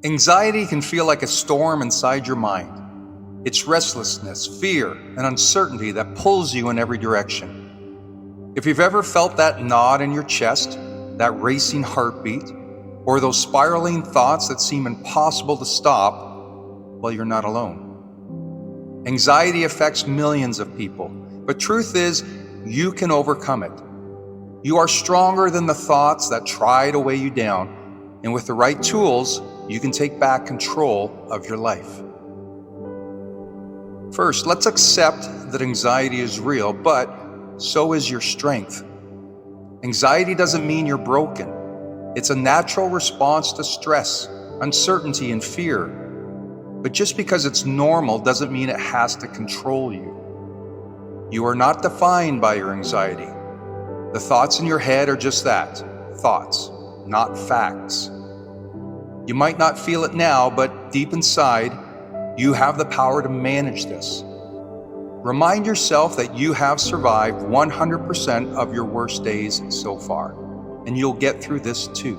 Anxiety can feel like a storm inside your mind. It's restlessness, fear, and uncertainty that pulls you in every direction. If you've ever felt that knot in your chest, that racing heartbeat, or those spiraling thoughts that seem impossible to stop, well, you're not alone. Anxiety affects millions of people, but truth is, you can overcome it. You are stronger than the thoughts that try to weigh you down, and with the right tools, you can take back control of your life. First, let's accept that anxiety is real, but so is your strength. Anxiety doesn't mean you're broken. It's a natural response to stress, uncertainty, and fear. But just because it's normal doesn't mean it has to control you. You are not defined by your anxiety. The thoughts in your head are just that, thoughts, not facts. You might not feel it now, but deep inside, you have the power to manage this. Remind yourself that you have survived 100% of your worst days so far, and you'll get through this too.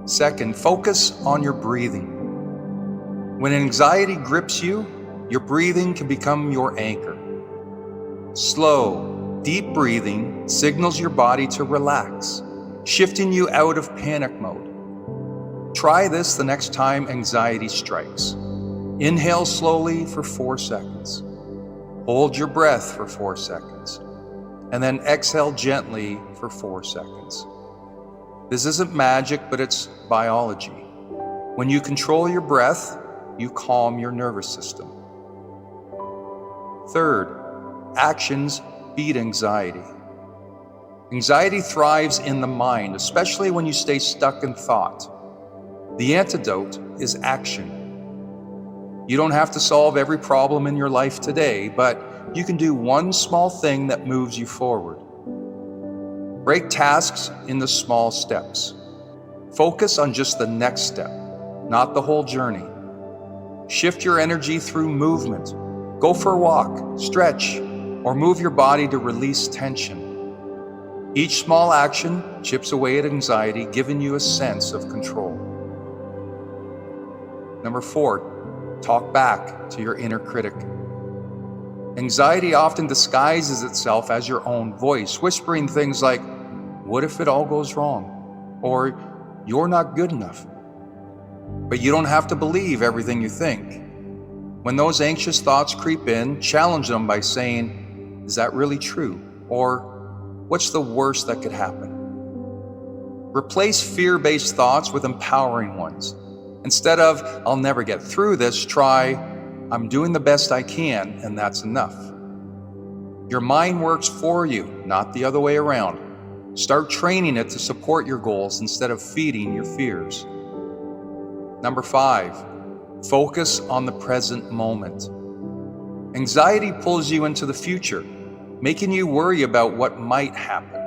Second, focus on your breathing. When anxiety grips you, your breathing can become your anchor. Slow, deep breathing signals your body to relax, shifting you out of panic mode. Try this the next time anxiety strikes. Inhale slowly for 4 seconds. Hold your breath for 4 seconds. And then exhale gently for 4 seconds. This isn't magic, but it's biology. When you control your breath, you calm your nervous system. Third, actions beat anxiety. Anxiety thrives in the mind, especially when you stay stuck in thought. The antidote is action. You don't have to solve every problem in your life today, but you can do one small thing that moves you forward. Break tasks into small steps. Focus on just the next step, not the whole journey. Shift your energy through movement. Go for a walk, stretch, or move your body to release tension. Each small action chips away at anxiety, giving you a sense of control. Number 4, talk back to your inner critic. Anxiety often disguises itself as your own voice, whispering things like, "What if it all goes wrong?" Or, "You're not good enough." But you don't have to believe everything you think. When those anxious thoughts creep in, challenge them by saying, "Is that really true?" Or, "What's the worst that could happen?" Replace fear-based thoughts with empowering ones. Instead of, "I'll never get through this," try, "I'm doing the best I can, and that's enough." Your mind works for you, not the other way around. Start training it to support your goals instead of feeding your fears. Number 5, focus on the present moment. Anxiety pulls you into the future, making you worry about what might happen.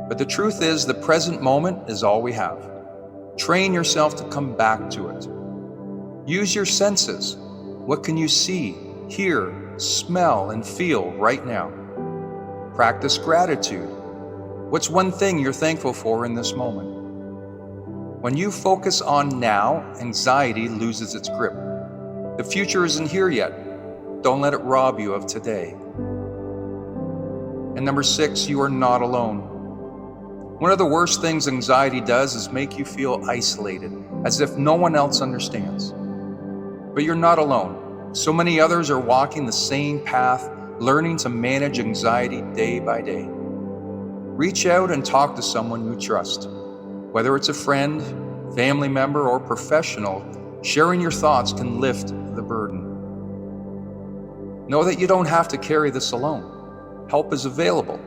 But the truth is, the present moment is all we have. Train yourself to come back to it. Use your senses. What can you see, hear, smell, and feel right now? Practice gratitude. What's one thing you're thankful for in this moment? When you focus on now, anxiety loses its grip. The future isn't here yet. Don't let it rob you of today. And number 6, you are not alone. One of the worst things anxiety does is make you feel isolated, as if no one else understands. But you're not alone. So many others are walking the same path, learning to manage anxiety day by day. Reach out and talk to someone you trust. Whether it's a friend, family member, or professional, sharing your thoughts can lift the burden. Know that you don't have to carry this alone. Help is available,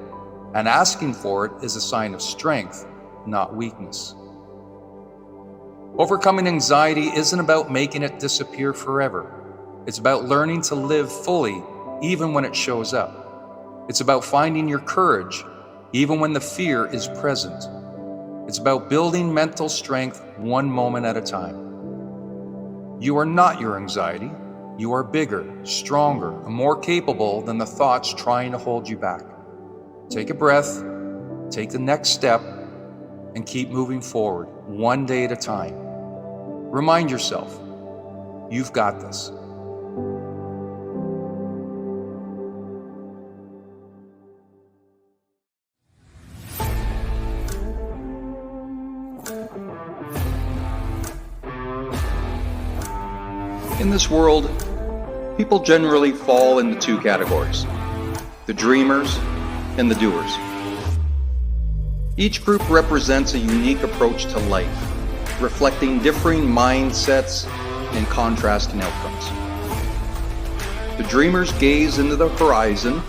and asking for it is a sign of strength, not weakness. Overcoming anxiety isn't about making it disappear forever. It's about learning to live fully, even when it shows up. It's about finding your courage, even when the fear is present. It's about building mental strength one moment at a time. You are not your anxiety. You are bigger, stronger, and more capable than the thoughts trying to hold you back. Take a breath, take the next step, and keep moving forward, one day at a time. Remind yourself, you've got this. In this world, people generally fall into two categories: the dreamers and the doers. Each group represents a unique approach to life, reflecting differing mindsets and contrasting outcomes. The dreamers gaze into the horizon,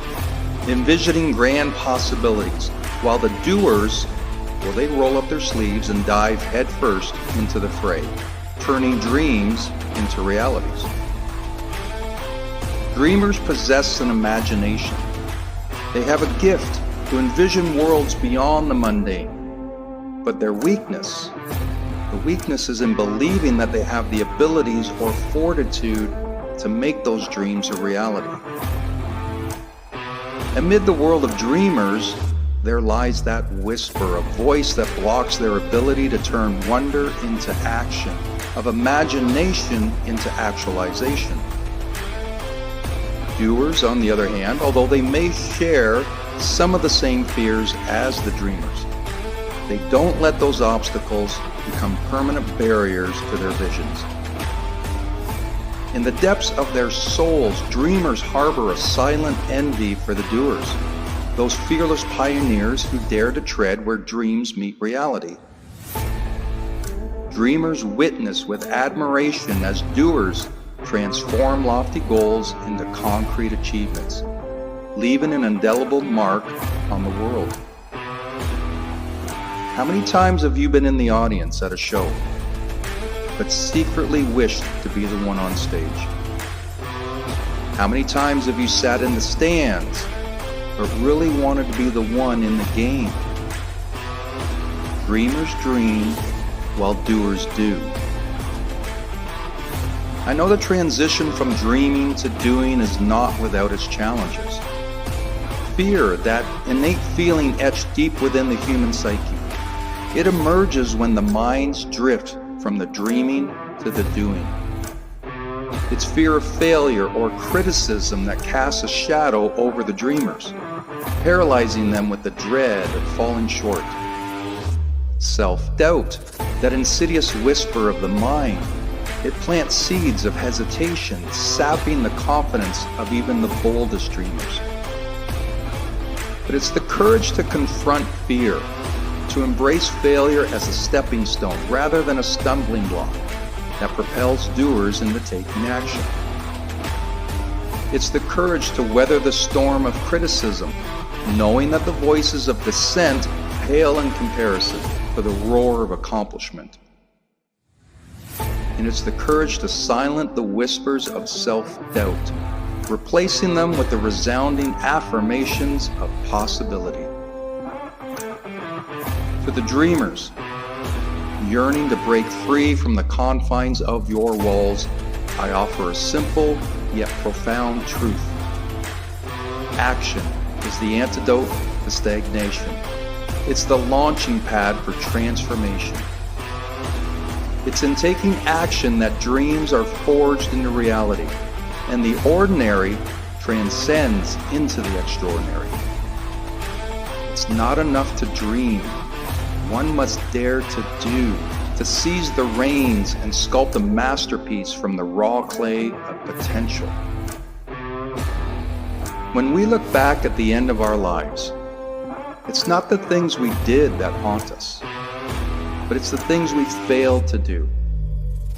envisioning grand possibilities, while the doers, well, they roll up their sleeves and dive headfirst into the fray, turning dreams into realities. Dreamers possess an imagination. They have a gift to envision worlds beyond the mundane. But their weakness, the weakness is in believing that they have the abilities or fortitude to make those dreams a reality. Amid the world of dreamers, there lies that whisper, a voice that blocks their ability to turn wonder into action, of imagination into actualization. Doers, on the other hand, although they may share some of the same fears as the dreamers, they don't let those obstacles become permanent barriers to their visions. In the depths of their souls, dreamers harbor a silent envy for the doers, those fearless pioneers who dare to tread where dreams meet reality. Dreamers witness with admiration as doers transform lofty goals into concrete achievements, leaving an indelible mark on the world. How many times have you been in the audience at a show, but secretly wished to be the one on stage? How many times have you sat in the stands, but really wanted to be the one in the game? Dreamers dream while doers do. I know the transition from dreaming to doing is not without its challenges. Fear, that innate feeling etched deep within the human psyche, it emerges when the minds drift from the dreaming to the doing. It's fear of failure or criticism that casts a shadow over the dreamers, paralyzing them with the dread of falling short. Self-doubt, that insidious whisper of the mind, it plants seeds of hesitation, sapping the confidence of even the boldest dreamers. But it's the courage to confront fear, to embrace failure as a stepping stone rather than a stumbling block, that propels doers into taking action. It's the courage to weather the storm of criticism, knowing that the voices of dissent pale in comparison to the roar of accomplishment. And it's the courage to silence the whispers of self-doubt, replacing them with the resounding affirmations of possibility. For the dreamers, yearning to break free from the confines of your walls, I offer a simple yet profound truth. Action is the antidote to stagnation. It's the launching pad for transformation. It's in taking action that dreams are forged into reality, and the ordinary transcends into the extraordinary. It's not enough to dream. One must dare to do, to seize the reins and sculpt a masterpiece from the raw clay of potential. When we look back at the end of our lives, it's not the things we did that haunt us, but it's the things we failed to do,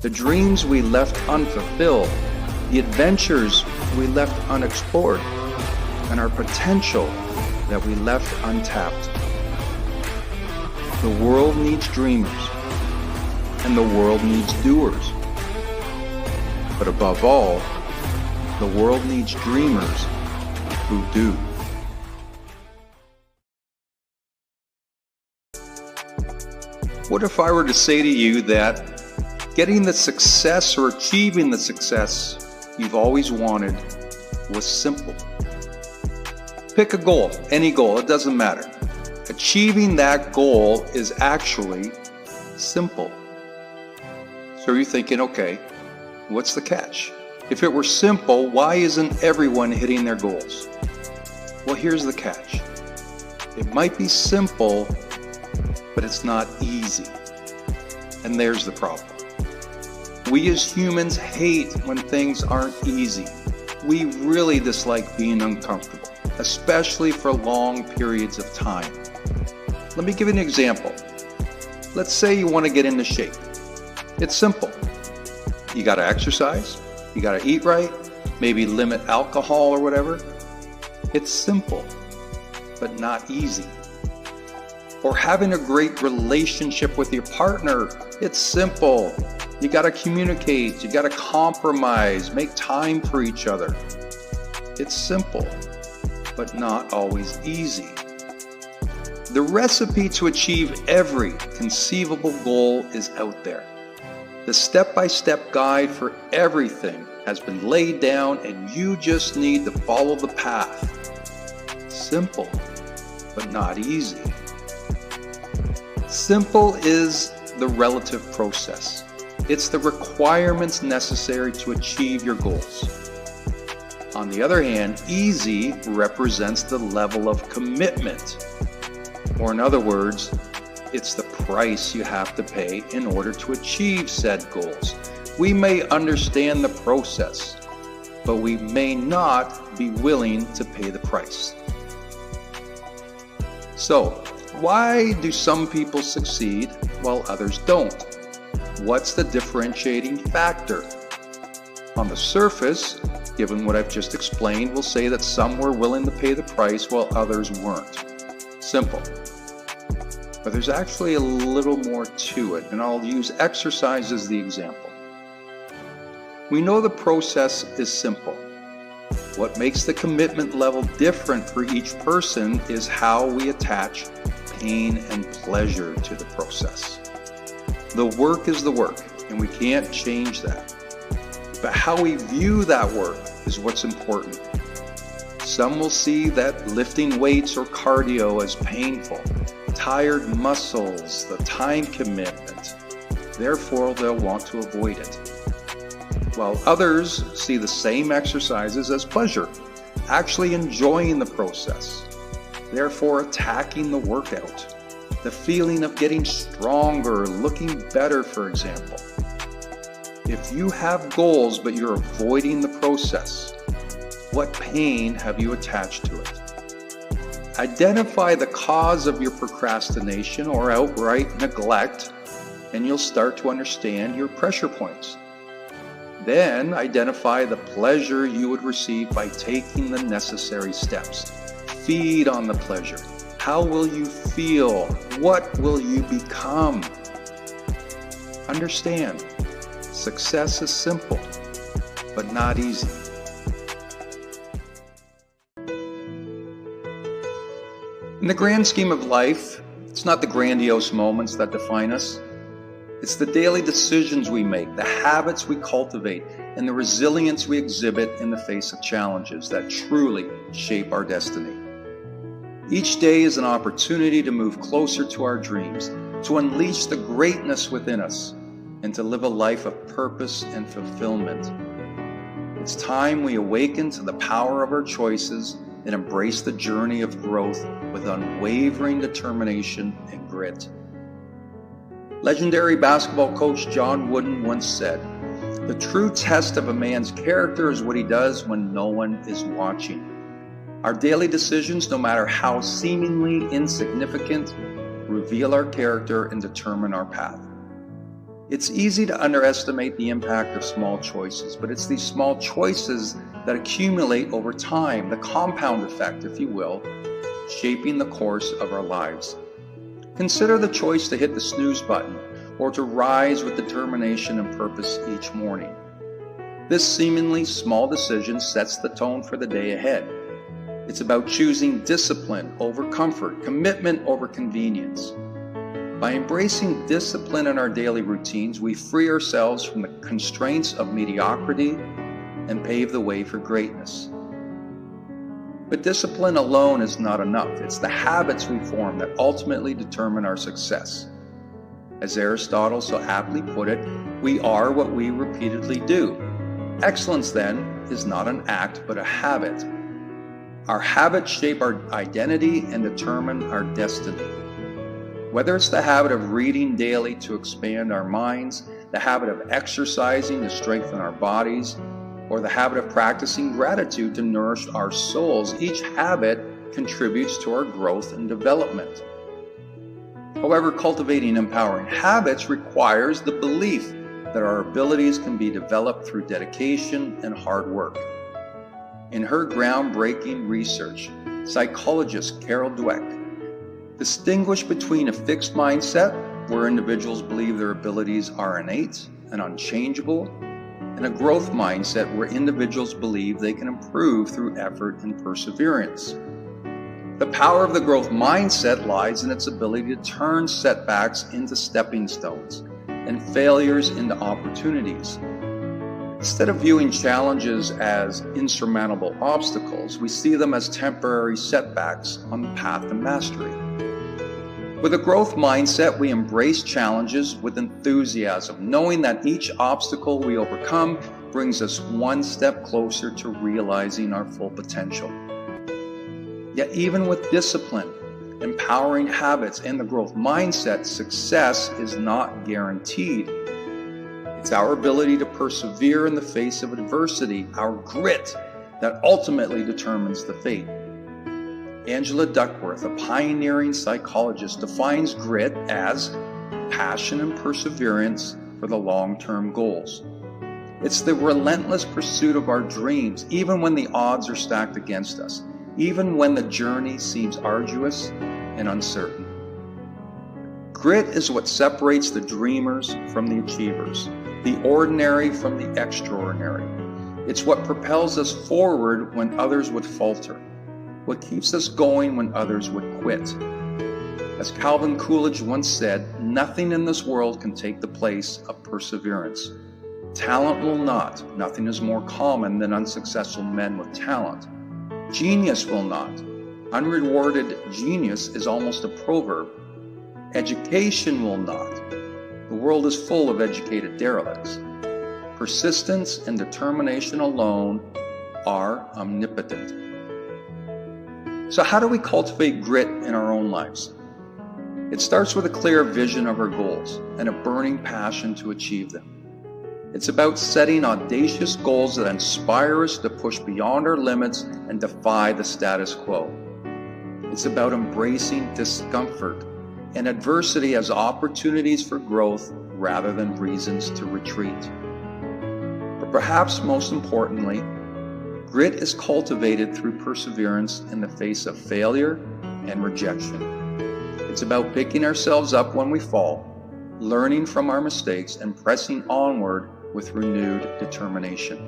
the dreams we left unfulfilled, the adventures we left unexplored, and our potential that we left untapped. The world needs dreamers, and the world needs doers. But above all, the world needs dreamers who do. What if I were to say to you that getting the success or achieving the success you've always wanted was simple? Pick a goal, any goal, it doesn't matter. Achieving that goal is actually simple. So you're thinking, okay, what's the catch? If it were simple, why isn't everyone hitting their goals? Well, here's the catch. It might be simple, but it's not easy. And there's the problem. We as humans hate when things aren't easy. We really dislike being uncomfortable, especially for long periods of time. Let me give you an example. Let's say you want to get into shape. It's simple. You got to exercise, you got to eat right, maybe limit alcohol or whatever. It's simple, but not easy. Or having a great relationship with your partner. It's simple. You got to communicate, you got to compromise, make time for each other. It's simple, but not always easy. The recipe to achieve every conceivable goal is out there. The step-by-step guide for everything has been laid down, and you just need to follow the path. Simple, but not easy. Simple is the relative process. It's the requirements necessary to achieve your goals. On the other hand, easy represents the level of commitment. Or in other words, it's the price you have to pay in order to achieve said goals. We may understand the process, but we may not be willing to pay the price. So, why do some people succeed while others don't? What's the differentiating factor? On the surface, given what I've just explained, we'll say that some were willing to pay the price while others weren't. Simple. But there's actually a little more to it, and I'll use exercise as the example. We know the process is simple. What makes the commitment level different for each person is how we attach pain and pleasure to the process. The work is the work, and we can't change that. But how we view that work is what's important. Some will see that lifting weights or cardio as painful, tired muscles, the time commitment. Therefore, they'll want to avoid it. While others see the same exercises as pleasure, actually enjoying the process. Therefore, attacking the workout. The feeling of getting stronger, looking better, for example. If you have goals but you're avoiding the process, what pain have you attached to it? Identify the cause of your procrastination or outright neglect, and you'll start to understand your pressure points. Then identify the pleasure you would receive by taking the necessary steps. Feed on the pleasure. How will you feel? What will you become? Understand, success is simple, but not easy. In the grand scheme of life, it's not the grandiose moments that define us. It's the daily decisions we make, the habits we cultivate, and the resilience we exhibit in the face of challenges that truly shape our destiny. Each day is an opportunity to move closer to our dreams, to unleash the greatness within us, and to live a life of purpose and fulfillment. It's time we awaken to the power of our choices and embrace the journey of growth with unwavering determination and grit. Legendary basketball coach John Wooden once said, "The true test of a man's character is what he does when no one is watching." Our daily decisions, no matter how seemingly insignificant, reveal our character and determine our path. It's easy to underestimate the impact of small choices, but it's these small choices that accumulate over time, the compound effect, if you will, shaping the course of our lives. Consider the choice to hit the snooze button or to rise with determination and purpose each morning. This seemingly small decision sets the tone for the day ahead. It's about choosing discipline over comfort, commitment over convenience. By embracing discipline in our daily routines, we free ourselves from the constraints of mediocrity and pave the way for greatness. But discipline alone is not enough. It's the habits we form that ultimately determine our success. As Aristotle so aptly put it, we are what we repeatedly do. Excellence, then, is not an act, but a habit. Our habits shape our identity and determine our destiny. Whether it's the habit of reading daily to expand our minds, the habit of exercising to strengthen our bodies, or the habit of practicing gratitude to nourish our souls, each habit contributes to our growth and development. However, cultivating empowering habits requires the belief that our abilities can be developed through dedication and hard work. In her groundbreaking research, psychologist Carol Dweck distinguished between a fixed mindset, where individuals believe their abilities are innate and unchangeable, and a growth mindset, where individuals believe they can improve through effort and perseverance. The power of the growth mindset lies in its ability to turn setbacks into stepping stones and failures into opportunities. Instead of viewing challenges as insurmountable obstacles, we see them as temporary setbacks on the path to mastery. With a growth mindset, we embrace challenges with enthusiasm, knowing that each obstacle we overcome brings us one step closer to realizing our full potential. Yet even with discipline, empowering habits, and the growth mindset, success is not guaranteed. It's our ability to persevere in the face of adversity, our grit, that ultimately determines the fate. Angela Duckworth, a pioneering psychologist, defines grit as passion and perseverance for the long-term goals. It's the relentless pursuit of our dreams, even when the odds are stacked against us, even when the journey seems arduous and uncertain. Grit is what separates the dreamers from the achievers, the ordinary from the extraordinary. It's what propels us forward when others would falter, what keeps us going when others would quit. As Calvin Coolidge once said, nothing in this world can take the place of perseverance. Talent will not. Nothing is more common than unsuccessful men with talent. Genius will not. Unrewarded genius is almost a proverb. Education will not. The world is full of educated derelicts. Persistence and determination alone are omnipotent. So how do we cultivate grit in our own lives? It starts with a clear vision of our goals and a burning passion to achieve them. It's about setting audacious goals that inspire us to push beyond our limits and defy the status quo. It's about embracing discomfort and adversity as opportunities for growth rather than reasons to retreat. But perhaps most importantly, grit is cultivated through perseverance in the face of failure and rejection. It's about picking ourselves up when we fall, learning from our mistakes, and pressing onward with renewed determination.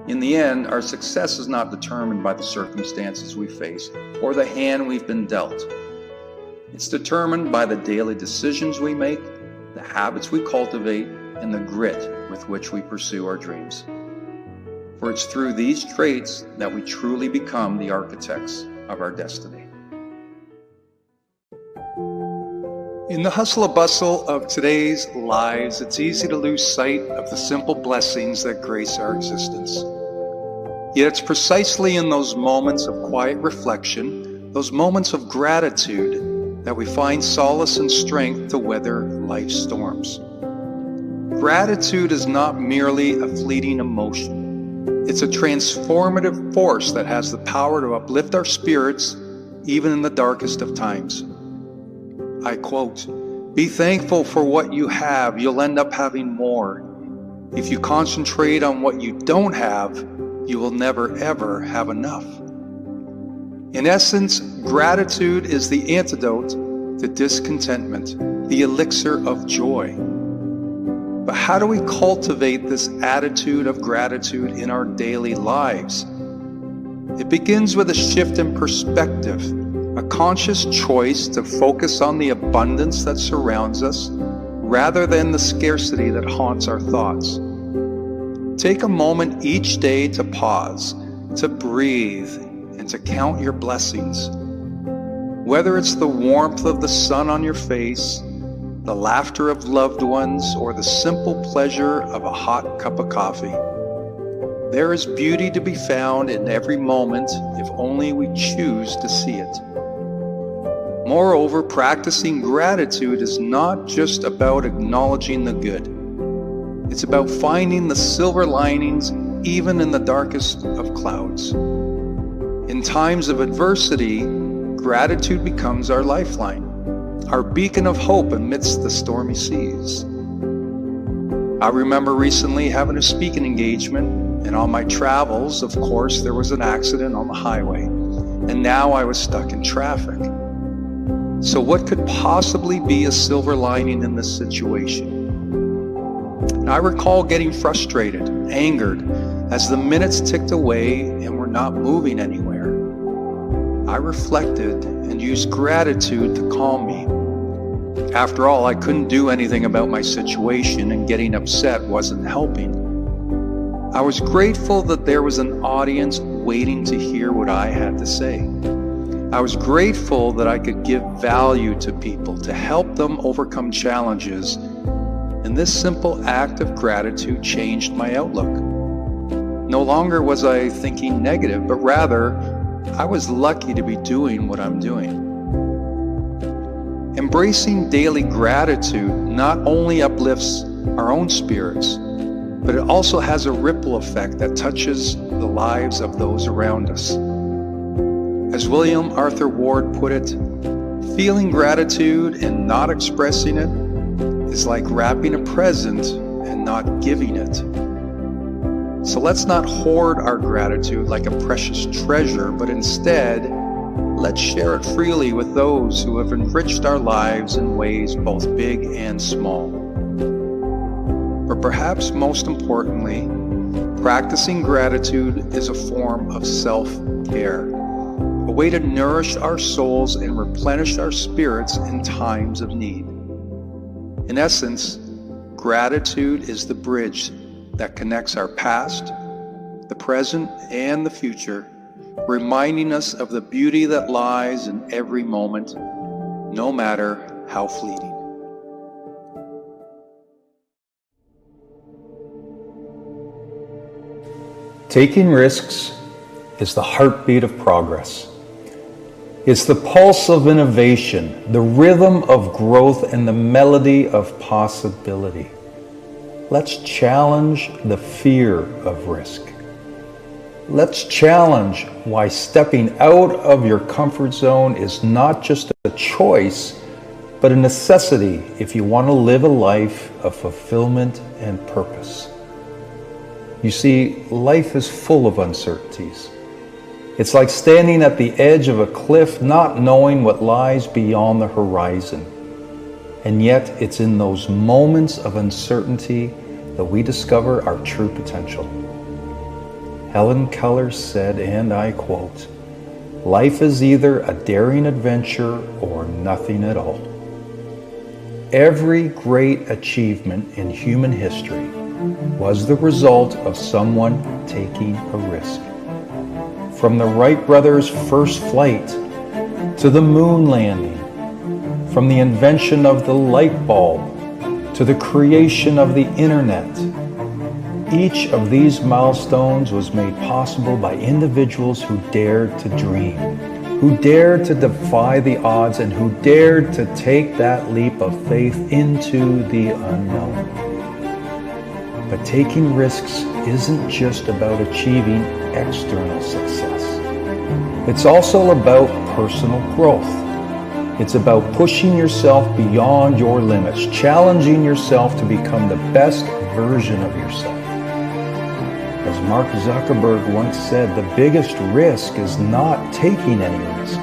In the end, our success is not determined by the circumstances we face or the hand we've been dealt. It's determined by the daily decisions we make, the habits we cultivate, and the grit with which we pursue our dreams. For it's through these traits that we truly become the architects of our destiny. In the hustle and bustle of today's lives, it's easy to lose sight of the simple blessings that grace our existence. Yet it's precisely in those moments of quiet reflection, those moments of gratitude, that we find solace and strength to weather life's storms. Gratitude is not merely a fleeting emotion. It's a transformative force that has the power to uplift our spirits even in the darkest of times. I quote, "Be thankful for what you have. You'll end up having more. If you concentrate on what you don't have, you will never ever have enough." In essence, gratitude is the antidote to discontentment, the elixir of joy. But how do we cultivate this attitude of gratitude in our daily lives? It begins with a shift in perspective, a conscious choice to focus on the abundance that surrounds us rather than the scarcity that haunts our thoughts. Take a moment each day to pause, to breathe, and to count your blessings. Whether it's the warmth of the sun on your face, the laughter of loved ones, or the simple pleasure of a hot cup of coffee. There is beauty to be found in every moment if only we choose to see it. Moreover, practicing gratitude is not just about acknowledging the good. It's about finding the silver linings even in the darkest of clouds. In times of adversity, gratitude becomes our lifeline, our beacon of hope amidst the stormy seas. I remember recently having a speaking engagement, and on my travels, of course, there was an accident on the highway, and now I was stuck in traffic. So what could possibly be a silver lining in this situation? And I recall getting frustrated, angered, as the minutes ticked away and were not moving anywhere. I reflected and used gratitude to calm me. After all, I couldn't do anything about my situation, and getting upset wasn't helping. I was grateful that there was an audience waiting to hear what I had to say. I was grateful that I could give value to people, to help them overcome challenges, and this simple act of gratitude changed my outlook. No longer was I thinking negative, but rather, I was lucky to be doing what I'm doing. Embracing daily gratitude not only uplifts our own spirits, but it also has a ripple effect that touches the lives of those around us. As William Arthur Ward put it, feeling gratitude and not expressing it is like wrapping a present and not giving it. So let's not hoard our gratitude like a precious treasure, but instead, let's share it freely with those who have enriched our lives in ways both big and small. But perhaps most importantly, practicing gratitude is a form of self-care, a way to nourish our souls and replenish our spirits in times of need. In essence, gratitude is the bridge that connects our past, the present, and the future, reminding us of the beauty that lies in every moment, no matter how fleeting. Taking risks is the heartbeat of progress. It's the pulse of innovation, the rhythm of growth, and the melody of possibility. Let's challenge the fear of risk. Let's challenge why stepping out of your comfort zone is not just a choice, but a necessity if you want to live a life of fulfillment and purpose. You see, life is full of uncertainties. It's like standing at the edge of a cliff, not knowing what lies beyond the horizon. And yet, it's in those moments of uncertainty that we discover our true potential. Helen Keller said, and I quote, "Life is either a daring adventure or nothing at all." Every great achievement in human history was the result of someone taking a risk. From the Wright brothers' first flight to the moon landing, from the invention of the light bulb to the creation of the internet, each of these milestones was made possible by individuals who dared to dream, who dared to defy the odds, and who dared to take that leap of faith into the unknown. But taking risks isn't just about achieving external success. It's also about personal growth. It's about pushing yourself beyond your limits, challenging yourself to become the best version of yourself. As Mark Zuckerberg once said, the biggest risk is not taking any risk.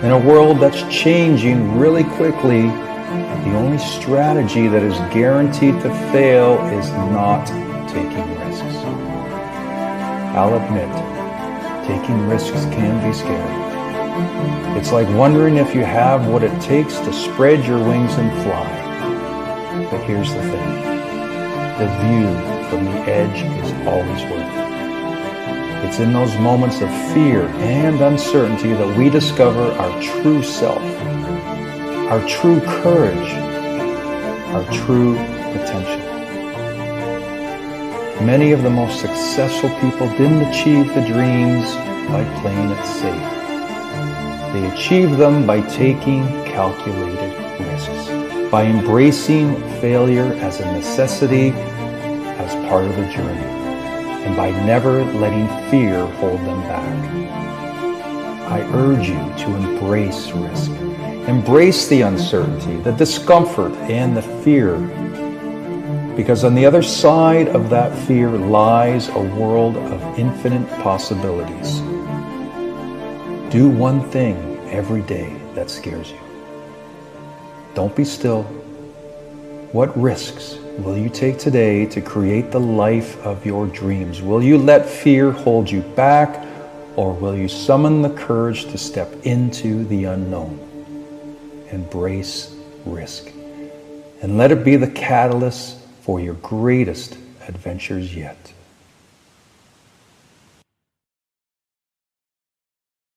In a world that's changing really quickly, the only strategy that is guaranteed to fail is not taking risks. I'll admit, taking risks can be scary. It's like wondering if you have what it takes to spread your wings and fly. But here's the thing. The view from the edge is always worth it. It's in those moments of fear and uncertainty that we discover our true self, our true courage, our true potential. Many of the most successful people didn't achieve the dreams by playing it safe. They achieved them by taking calculated risks, by embracing failure as a necessity, as part of the journey, and by never letting fear hold them back. I urge you to embrace risk. Embrace the uncertainty, the discomfort, and the fear. Because on the other side of that fear lies a world of infinite possibilities. Do one thing every day that scares you. Don't be still. What risks will you take today to create the life of your dreams? Will you let fear hold you back, or will you summon the courage to step into the unknown? Embrace risk, and let it be the catalyst for your greatest adventures yet.